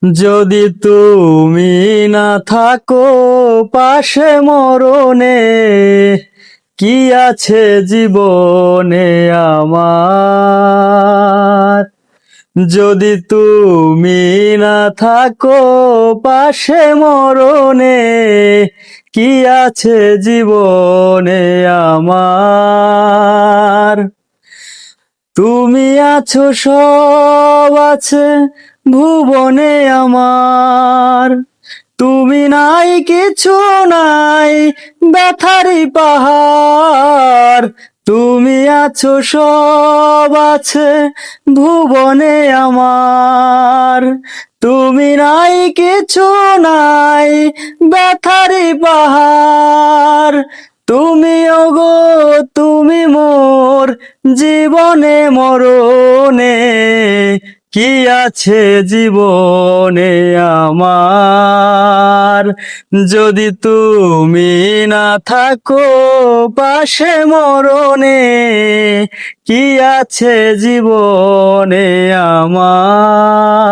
যদি তুমি না থাকো পাশে মরণে, কি আছে জীবনে আমার? যদি তুমি না থাকো পাশে মরণে, কি আছে জীবনে আমার? তুমি আছো সব আছে ভুবনে আমার, তুমি নাই কিছু নাই ব্যথারি পাহাড়। তুমি আছো সব আছে ভুবনে আমার, তুমি নাই কিছু নাই ব্যথারি পাহাড়। তুমি ওগো তুমি মোর জীবনে মরণে, কি আছে জীবনে আমার? যদি তুমি না থাকো পাশে মরণে, কি আছে জীবনে আমার?